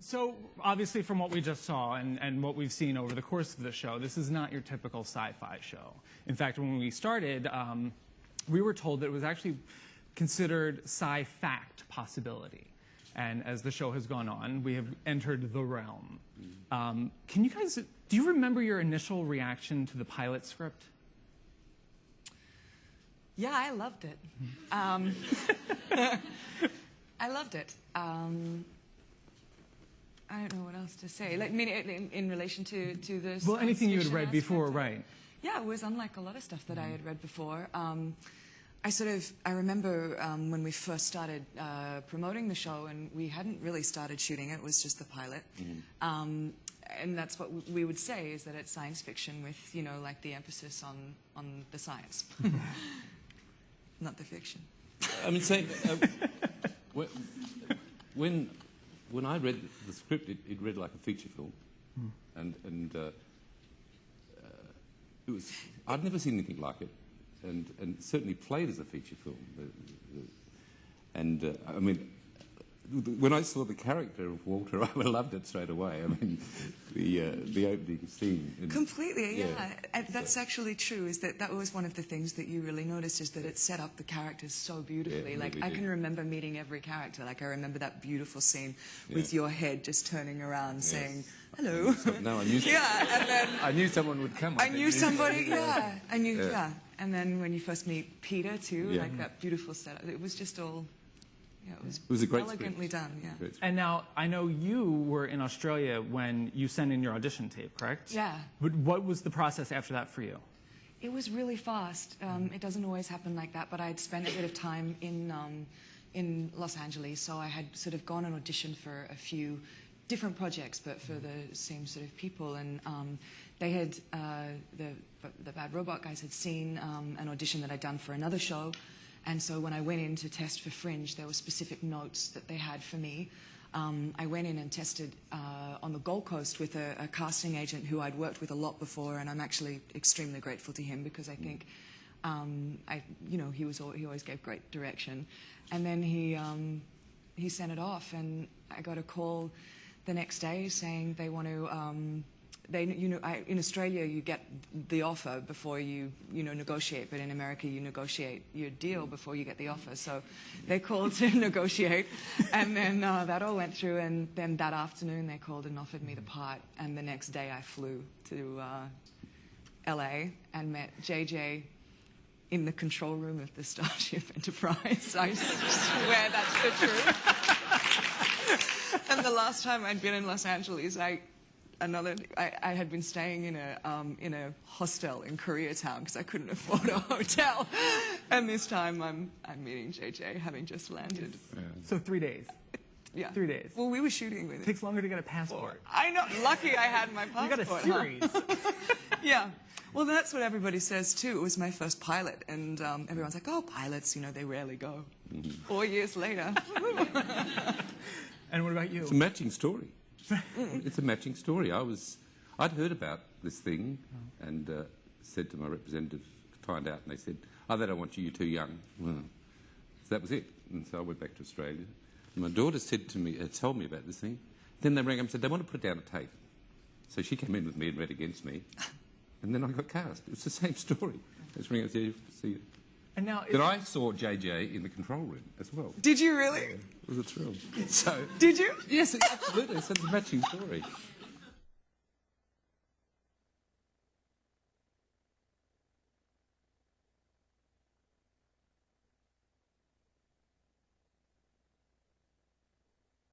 So, obviously, from what we just saw and what we've seen over the course of the show, this is not your typical sci-fi show. In fact, when we started, we were told that it was actually considered sci-fact possibility. And as the show has gone on, we have entered the realm. Can you guys, do you remember your initial reaction to the pilot script? Yeah, I loved it. I loved it. I don't know what else to say. Like, I mean, in relation to the well, anything you had read before, right? Yeah, it was unlike a lot of stuff that I had read before. I remember when we first started promoting the show, and we hadn't really started shooting it was just the pilot. And that's what we would say, is that it's science fiction with, you know, like the emphasis on the science, not the fiction. I mean, say, when I read the script, it read like a feature film, and it was, I'd never seen anything like it, and certainly played as a feature film. I mean, when I saw the character of Walter, I loved it straight away. I mean, the opening scene. Completely, yeah. That's actually true. Is that was one of the things that you really noticed, is that it set up the characters so beautifully. Yeah, like, I can remember meeting every character. Like, I remember that beautiful scene with your head just turning around, saying hello. No, I knew. And then I knew someone would come. I knew somebody. Yeah, I knew. Yeah. And then when you first meet Peter too, like that beautiful setup. It was just all. Yeah, it was a great elegantly done, yeah. And now, I know you were in Australia when you sent in your audition tape, correct? Yeah. But what was the process after that for you? It was really fast. It doesn't always happen like that, but I'd spent a bit of time in Los Angeles, so I had sort of gone and auditioned for a few different projects, but for the same sort of people. And they had, the Bad Robot guys had seen an audition that I'd done for another show. And so when I went in to test for Fringe, there were specific notes that they had for me. I went in and tested on the Gold Coast with a casting agent who I'd worked with a lot before, and I'm actually extremely grateful to him, because I think, you know, he always gave great direction. And then he sent it off, and I got a call the next day saying they want to. In Australia, you get the offer before you negotiate, but in America, you negotiate your deal before you get the offer. So they called to negotiate, and then that all went through. And then that afternoon, they called and offered me the part. And the next day, I flew to LA and met JJ in the control room of the Starship Enterprise. I swear that's the truth. And the last time I'd been in Los Angeles, I had been staying in a hostel in Koreatown because I couldn't afford a hotel, and this time I'm meeting JJ, having just landed. Yeah. So 3 days. Yeah. 3 days. Well, we were shooting with it. Takes longer to get a passport. I know. Lucky I had my passport. You got a series. Huh? Yeah. Well, that's what everybody says too. It was my first pilot, and everyone's like, "Oh, pilots, you know, they rarely go." 4 years later. And what about you? It's a matching story. It's a matching story. I'd heard about this thing and said to my representative to find out, and they said, "Oh, they don't want you. You're too young." Well, so that was it. And so I went back to Australia. And my daughter said to me, told me about this thing. Then they rang up and said they want to put it down a tape. So she came in with me and read against me, and then I got cast. It's the same story. Let's ring up and see you. And now, but I saw JJ in the control room as well. Did you really? It was a thrill. So, did you? Yes, absolutely. It's a matching story.